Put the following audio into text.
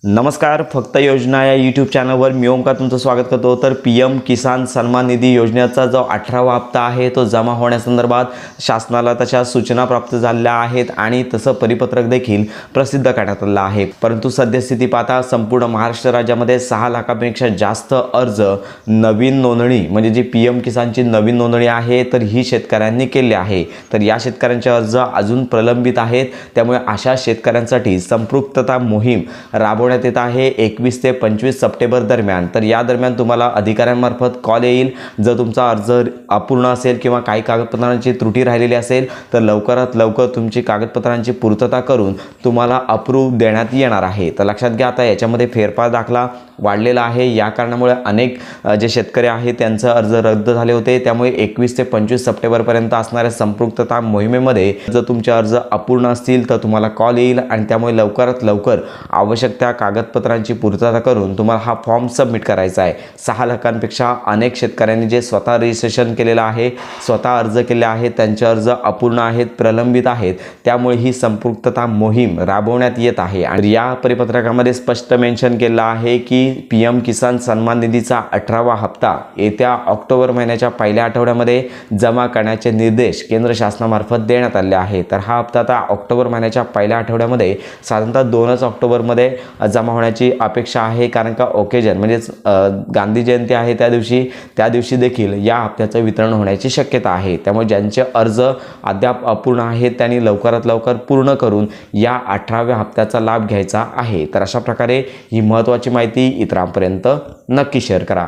नमस्कार, फक्त योजना या यूट्यूब चॅनलवर मी ओमकार तुमचं स्वागत करतो। तर PM किसान सन्मान निधी योजनेचा जो 18वा हप्ता आहे तो जमा होण्यासंदर्भात शासनाला तशा सूचना प्राप्त झालेल्या आहेत आणि तसं परिपत्रक देखील प्रसिद्ध करण्यात आलं आहे। परंतु सद्यस्थिती पाहता संपूर्ण महाराष्ट्र राज्यामध्ये 6 लाखापेक्षा जास्त अर्ज नवीन नोंदणी म्हणजे जी PM किसानची नवीन नोंदणी आहे तर ही शेतकऱ्यांनी केली आहे। तर या शेतकऱ्यांचे अर्ज अजून प्रलंबित आहेत, त्यामुळे अशा शेतकऱ्यांसाठी संपृक्तता मोहीम राबवण्यात येत आहे 21 ते 25 सप्टेंबर दरम्यान। तर या दरम्यान तुम्हाला अधिकाऱ्यांमार्फत कॉल येईल। जर तुमचा अर्ज अपूर्ण असेल किंवा काही कागदपत्रांची त्रुटी राहिलेली असेल तर लवकरात लवकर तुमची कागदपत्रांची पूर्तता करून तुम्हाला अप्रूव्ह देण्यात येणार आहे। तर लक्षात घ्या, आता याच्यामध्ये फेरफार दाखला वाढलेला आहे। या कारणामुळे अनेक जे शेतकरी आहेत त्यांचे अर्ज रद्द झाले होते, त्यामुळे 21 ते 25 सप्टेंबर पर्यंत असणाऱ्या संपृक्तता मोहिमेमध्ये जर तुमचे अर्ज अपूर्ण असतील तर तुम्हाला कॉल येईल आणि त्यामुळे लवकरात लवकर आवश्यक त्या कागदपत्रांची पूर्तता करून तुम्हाला हा फॉर्म सबमिट करायचा आहे। 6 लाखांपेक्षा अनेक शेतकऱ्यांनी जे स्वतः रजिस्ट्रेशन केलेलं आहे, स्वतः अर्ज केले आहेत, त्यांचे अर्ज अपूर्ण आहेत, प्रलंबित आहेत, त्यामुळे ही संपृक्तता मोहीम राबवण्यात येत आहे। आणि या परिपत्रकामध्ये स्पष्ट मेन्शन केलं आहे की PM किसान सन्मान निधीचा 18वा हप्ता येत्या ऑक्टोबर महिन्याच्या पहिल्या आठवड्यामध्ये जमा करण्याचे निर्देश केंद्र शासनामार्फत देण्यात आले आहेत। तर हा हप्ता आता ऑक्टोबर महिन्याच्या पहिल्या आठवड्यामध्ये साधारणतः 2 ऑक्टोबरमध्ये जमा होण्याची अपेक्षा आहे, कारण का ओकेजन म्हणजेच गांधी जयंती आहे त्या दिवशी देखील या हप्त्याचं वितरण होण्याची शक्यता आहे। त्यामुळे ज्यांचे अर्ज अद्याप अपूर्ण आहेत त्यांनी लवकरात लवकर पूर्ण करून या 18व्या हप्त्याचा लाभ घ्यायचा आहे। तर अशा प्रकारे ही महत्त्वाची माहिती इतरांपर्यंत नक्की शेअर करा।